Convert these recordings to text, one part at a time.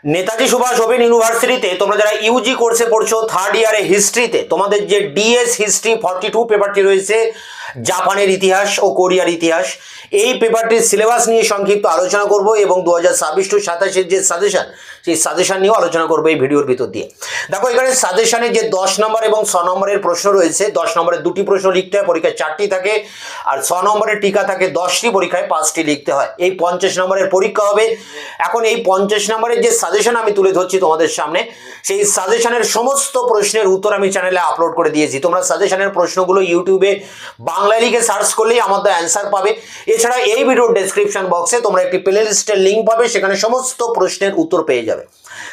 Netaji Subhas open ইউনিভার্সিটিতে তোমরা যারা ইউজি কোর্সে পড়ছো থার্ড ইয়ারে হিস্ট্রিতে তোমাদের যে ডিএস হিস্ট্রি 42 পেপারটি রয়েছে জাপানের ইতিহাস ও কোরিয়ার ইতিহাস, এই পেপারটির সিলেবাস নিয়ে সংক্ষিপ্ত আলোচনা করব এবং 2026 টু 27 যে সাজেশন, সেই সাজেশন নিয়েও আলোচনা করবো এই ভিডিওর ভিতর দিয়ে। দেখো এখানে সাজেশনে যে 10 নম্বর এবং 6 নম্বরের প্রশ্ন রয়েছে, 10 নম্বরের 2টি প্রশ্ন লিখতে হয়, পরীক্ষায় 4টি থাকে, আর 6 নম্বরের টিকা থাকে 10টি, পরীক্ষায় 5টি লিখতে হয়। এই 50 নম্বরের পরীক্ষা হবে। এখন এই 50 নম্বরের যে সাজেশন আমি তুলে ধরছি তোমাদের সামনে, সেই সাজেশনের সমস্ত প্রশ্নের উত্তর আমি চ্যানেলে আপলোড করে দিয়েছি। তোমরা সাজেশনের প্রশ্নগুলো ইউটিউবে বাংলায় লিখে সার্চ করলেই আমাদের অ্যান্সার পাবে। এছাড়া এই ভিডিওর ডেসক্রিপশন বক্সে তোমরা একটি প্লে লিস্টের লিঙ্ক পাবে, সেখানে সমস্ত প্রশ্নের উত্তর পেয়ে যাবে।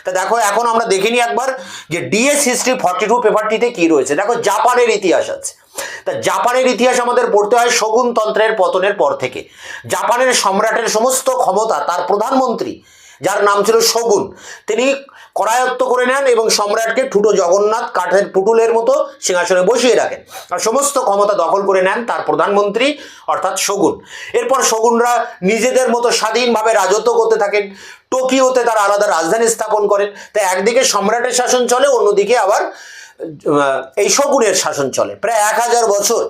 তা দেখো এখন আমরা দেখিনি একবার যে ডিএস হিস্ট্রি 42 পেপারটিতে কি রয়েছে। দেখো জাপানের ইতিহাস আছে। তা জাপানের ইতিহাস আমাদের পড়তে হয় শগুন তন্ত্রের পতনের পর থেকে। জাপানের সম্রাটের সমস্ত ক্ষমতা তার প্রধানমন্ত্রী, যার নাম ছিল শগুন, তিনি করায়ত্ত করে নেন এবং সম্রাটকে ঠুটো জগন্নাথ কাঠের পুতুলের মতো সিংহাসনে বসিয়ে রাখেন আর সমস্ত ক্ষমতা দখল করে নেন তার প্রধানমন্ত্রী অর্থাৎ শগুন। এরপর শগুনরা নিজেদের মতো স্বাধীনভাবে রাজত্ব করতে থাকেন। টোকিওতে তারা আলাদা রাজধানী স্থাপন করেন। তাই একদিকে সম্রাটের শাসন চলে, অন্যদিকে আবার এই শগুনের শাসন চলে। প্রায় 1000 বছর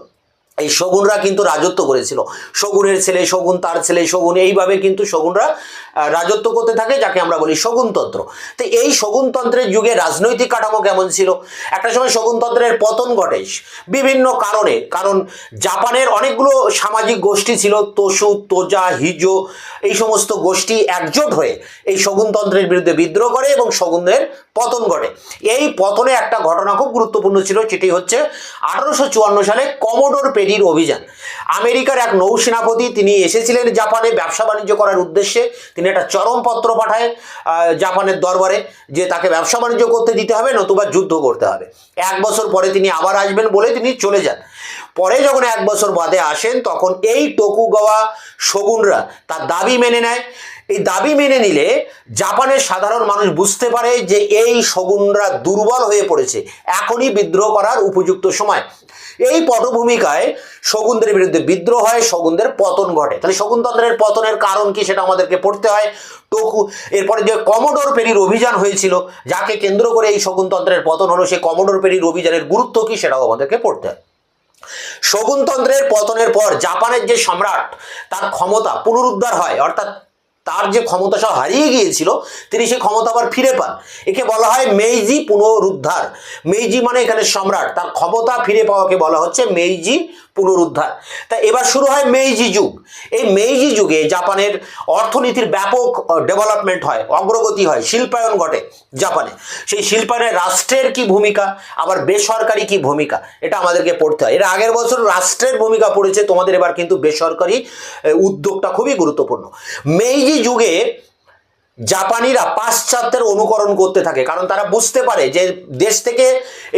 এই শগুনরা কিন্তু রাজত্ব করেছিল। শগুনের ছেলে শগুন, তার ছেলে শগুন, এইভাবে কিন্তু শগুনরা রাজত্ব করতে থাকে, যাকে আমরা বলি শগুনতন্ত্র। তো এই শগুনতন্ত্রের যুগে রাজনৈতিক কাঠামো কেমন ছিল? একটা সময় শগুনতন্ত্রের পতন ঘটে বিভিন্ন কারণে। কারণ জাপানের অনেকগুলো সামাজিক গোষ্ঠী ছিল, তোসু, তোজা, হিজো, এই সমস্ত গোষ্ঠী একজোট হয়ে এই শগুনতন্ত্রের বিরুদ্ধে বিদ্রোহ করে এবং শগুনের পতন ঘটে। এই পতনে একটা ঘটনা খুব গুরুত্বপূর্ণ ছিল, সেটি হচ্ছে 1854 সালে কমোডোর পেরির অভিযান। আমেরিকার এক নৌসেনাপতি তিনি এসেছিলেন জাপানে ব্যবসা বাণিজ্য করার উদ্দেশ্যে। তিনি একটা চরমপত্র পাঠায় জাপানের দরবারে যে তাকে ব্যবসা বাণিজ্য করতে দিতে হবে, নতুবা যুদ্ধ করতে হবে। 1 বছর পরে তিনি আবার আসবেন বলে তিনি চলে যান। পরে যখন 1 বছর বাদে আসেন, তখন এই টোকুগাওয়া শগুনরা তার দাবি মেনে নেয়। এই দাবি মেনে নিলে জাপানের সাধারণ মানুষ বুঝতে পারে যে এই শগুনরা দুর্বল হয়ে পড়েছে, এখনই বিদ্রোহ করার উপযুক্ত সময়। এই পটভূমিকায় শগুনদের বিরুদ্ধে বিদ্রোহ হয়, শগুনদের পতন ঘটে। তাহলে শগুনতন্ত্রের পতনের কারণ কি সেটা আমাদেরকে পড়তে হয়। এরপরে যে কমোডোর পেরির অভিযান হয়েছিল, যাকে কেন্দ্র করে এই শগুনতন্ত্রের পতন হলো, সেই কমোডোর পেরির অভিযানের গুরুত্ব কি সেটাও আমাদেরকে পড়তে হয়। শগুনতন্ত্রের পতনের পর জাপানের যে সম্রাট, তার ক্ষমতা পুনরুদ্ধার হয়, অর্থাৎ তার যে ক্ষমতা সব হারিয়ে গিয়েছিল তিনি সেই ক্ষমতা আবার ফিরে পান। একে বলা হয় মেইজি পুনরুদ্ধার। মেইজি মানে এখানে সম্রাট, তার ক্ষমতা ফিরে পাওয়াকে বলা হচ্ছে মেইজি পুনরুদ্ধার। তা এবার শুরু হয় মেইজি যুগ। এই মেইজি যুগে জাপানের অর্থনীতির ব্যাপক ডেভেলপমেন্ট হয়, অগ্রগতি হয়, শিল্পায়ন ঘটে জাপানে। সেই শিল্পায়নে রাষ্ট্রের কি ভূমিকা, আবার বেসরকারি কি ভূমিকা, এটা আমাদেরকে পড়তে হয়। এর আগের বছর রাষ্ট্রের ভূমিকা পড়েছে, তোমাদের এবার কিন্তু বেসরকারি উদ্যোগটা খুবই গুরুত্বপূর্ণ। মেইজি যুগে জাপানিরা পাশ্চাত্যের অনুকরণ করতে থাকে, কারণ তারা বুঝতে পারে যে দেশ থেকে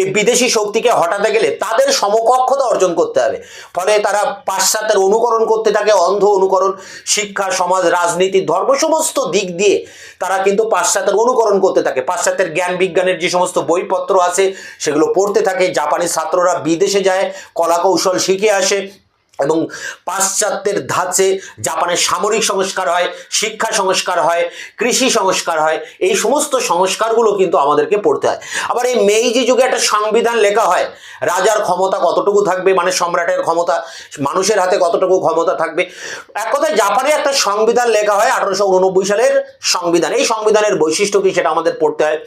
এই বিদেশি শক্তিকে হটাতে গেলে তাদের সমকক্ষতা অর্জন করতে হবে। ফলে তারা পাশ্চাত্যের অনুকরণ করতে থাকে, অন্ধ অনুকরণ। শিক্ষা, সমাজ, রাজনীতি, ধর্ম সমস্ত দিক দিয়ে তারা কিন্তু পাশ্চাত্যের অনুকরণ করতে থাকে। পাশ্চাত্যের জ্ঞান বিজ্ঞানের যে সমস্ত বইপত্র আছে সেগুলো পড়তে থাকে। জাপানি ছাত্ররা বিদেশে যায়, কলা কৌশল শিখে আসে এবং পাশ্চাত্যের ধাঁচে জাপানের সামরিক সংস্কার হয়, শিক্ষা সংস্কার হয়, কৃষি সংস্কার হয়। এই সমস্ত সংস্কারগুলো কিন্তু আমাদেরকে পড়তে হয়। আবার এই মেইজি যুগে একটা সংবিধান লেখা হয়, রাজার ক্ষমতা কতটুকু থাকবে, মানে সম্রাটের ক্ষমতা, মানুষের হাতে কতটুকু ক্ষমতা থাকবে। এক কথায় জাপানে একটা সংবিধান লেখা হয়, 1889 সালের সংবিধান। এই সংবিধানের বৈশিষ্ট্য কি সেটা আমাদের পড়তে হয়।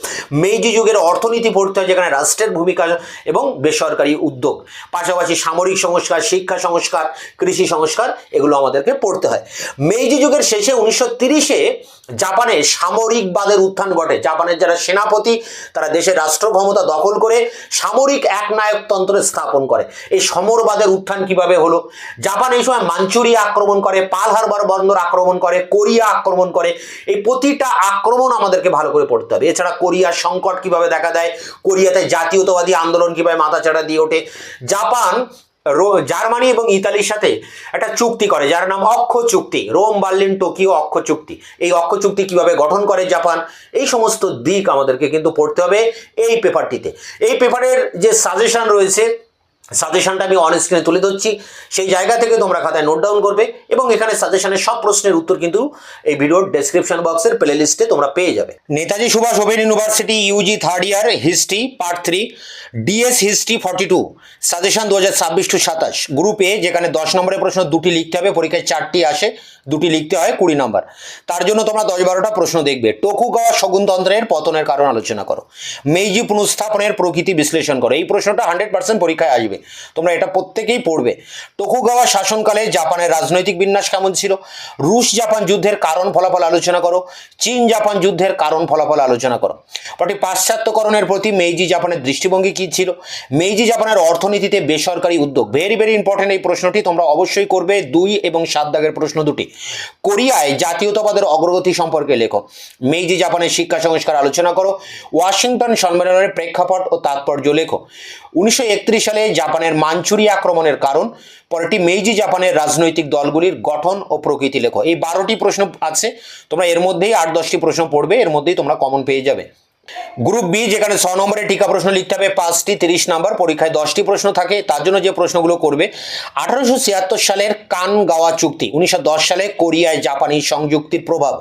মেইজি যুগের অর্থনীতি পড়তে হয়, যেখানে রাষ্ট্রের ভূমিকা এবং বেসরকারি উদ্যোগ, পাশাপাশি সামরিক সংস্কার, শিক্ষা সংস্কার, কৃষি সংস্কার, এগুলো আমাদেরকে পড়তে হয়। মেইজি যুগের শেষে 1930-এ জাপানে সামরিকবাদের উত্থান ঘটে। জাপানের যারা সেনাপতি তারা দেশের রাষ্ট্র ক্ষমতা দখল করে সামরিক একনায়কতন্ত্র স্থাপন করে। এই সমরবাদের উত্থান কিভাবে হলো? জাপান এই সময় মাঞ্চুরিয়া আক্রমণ করে, পার্ল হারবার বন্দর আক্রমণ করে, কোরিয়া আক্রমণ করে। এই প্রতিটা আক্রমণ আমাদেরকে ভালো করে পড়তে হবে। এছাড়া কোরিয়ার সংকট কিভাবে দেখা দেয়, কোরিয়াতে জাতীয়তাবাদী আন্দোলন কিভাবে মাথাচাড়া দিয়ে ওঠে। জাপান জার্মানি এবং ইতালির সাথে একটা চুক্তি করে, যার নাম অক্ষ চুক্তি, রোম বার্লিন টোকিও অক্ষ চুক্তি। এই অক্ষ চুক্তি কিভাবে গঠন করে জাপান, এই সমস্ত দিক আমাদেরকে কিন্তু পড়তে হবে এই পেপারটিতে। এই পেপারের যে সাজেশন রয়েছে সাজেশনটা আমি অন স্ক্রিনে তুলে ধরছি, সেই জায়গা থেকে তোমরা খাতায় নোট ডাউন করবে এবং এখানে সাজেশনের সব প্রশ্নের উত্তর কিন্তু এই ভিডিওর ডেসক্রিপশন বক্সের প্লে লিস্টে তোমরা পেয়ে যাবে। Netaji Subhas Open University UG third year history part 3 DS history 42 suggestion 2026-27 group A, যেখানে 10 নম্বরের প্রশ্ন দুটি লিখতে হবে, পরীক্ষায় 4টি আসে, দুটি লিখতে হয় 20 নম্বর। তার জন্য তোমরা 10-12টা প্রশ্ন দেখবে। টোকুগাওয়া শগুনতন্ত্রের পতনের কারণ আলোচনা করো, মেইজি পুনঃস্থাপনের প্রকৃতি বিশ্লেষণ করো। এই প্রশ্নটা 100% পরীক্ষায় আসবে, তোমরা এটা প্রত্যেকেই পড়বে। টোকুগাওয়া শাসনকালে জাপানের রাজনৈতিক বিন্যাস কেমন ছিল? রুশ জাপান যুদ্ধের কারণ ফলাফল আলোচনা করো, চীন জাপান যুদ্ধের কারণ ফলাফল আলোচনা করো। পাশ্চাত্যকরণের প্রতি মেইজি জাপানের দৃষ্টিভঙ্গি কি ছিল? মেইজি জাপানের অর্থনীতিতে বেসরকারি উদ্যোগ, ভেরি ভেরি ইম্পর্টেন্ট এই প্রশ্নটি, তোমরা অবশ্যই করবে। 2 এবং 7 দাগের প্রশ্ন দুটি। কোরিয়ায় জাতীয়তাবাদের অগ্রগতি সম্পর্কে লেখো। মেইজি জাপানের শিক্ষা সংস্কার আলোচনা করো। ওয়াশিংটন সম্মেলনের প্রেক্ষাপট ও তাৎপর্য লেখো। 1931 সালে জাপানের মাঞ্চুরি আক্রমণের কারণ। পরেরটি মেইজি জাপানের রাজনৈতিক দলগুলির গঠন ও প্রকৃতি লেখো। এই 12টি প্রশ্ন আছে, তোমরা এর মধ্যেই 8-10টি প্রশ্ন পড়বে, এর মধ্যেই তোমরা কমন পেয়ে যাবে। গ্রুপ বি, যেখানে 6 নম্বরে টিকা প্রশ্ন লিখতে হবে 5টি, 30 নম্বর, পরীক্ষায় 10টি প্রশ্ন থাকে। তার জন্য যে প্রশ্নগুলো করবে, 1876 সালের কানগাওয়া চুক্তি, 1910 সালে কোরিয়ায় জাপানি সংযুক্তির প্রভাব,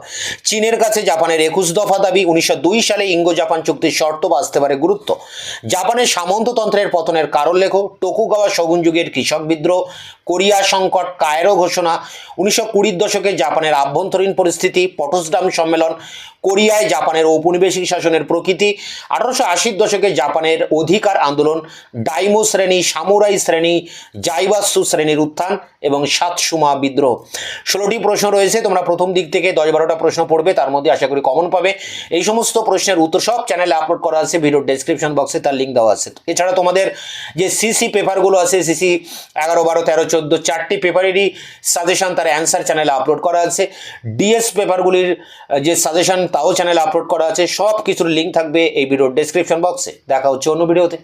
চীনের কাছে জাপানের 21 দফা দাবি, 1902 সালে ইঙ্গো জাপান চুক্তির শর্ত বা আসতে পারে গুরুত্ব, জাপানের সামন্ততন্ত্রের পতনের কারণ লেখো, টোকুগাওয়া শগুন যুগের কৃষক বিদ্রোহ, কোরিয়া সংকট, কায়রো ঘোষণা, 1920 দশকে জাপানের আভ্যন্তরীণ পরিস্থিতি, পটসডাম সম্মেলন, কোরিয়ায় জাপানের ঔপনিবেশিক শাসনের প্রকৃতি, 1880 দশকে জাপানের অধিকার আন্দোলন, ডাইমো শ্রেণী, সামুরাই শ্রেণী, জাইবাসু শ্রেণীর উত্থান এবং সাতসুমা বিদ্রোহ। 16টি প্রশ্ন রয়েছে, তোমরা প্রথম দিক থেকে 10-12টা প্রশ্ন পড়বে, তার মধ্যে আশা করি কমন পাবে। এই সমস্ত প্রশ্নের উত্তর সব চ্যানেলে আপলোড করা আছে, ভিডিও ডেসক্রিপশন বক্সে তার লিঙ্ক দেওয়া আছে। এছাড়া তোমাদের যে সিসি পেপারগুলো আছে, সিসি 11, 12, 13, 14 4টি পেপারেরই সাজেশন তার অ্যান্সার চ্যানেলে আপলোড করা আছে। ডিএস পেপারগুলির যে সাজেশন তাও চ্যানেলে আপলোড করা আছে। সব কিছুর লিঙ্ক থাকবে এই ভিডিওর ডেসক্রিপশন বক্সে। দেখা হচ্ছে অন্য ভিডিওতে।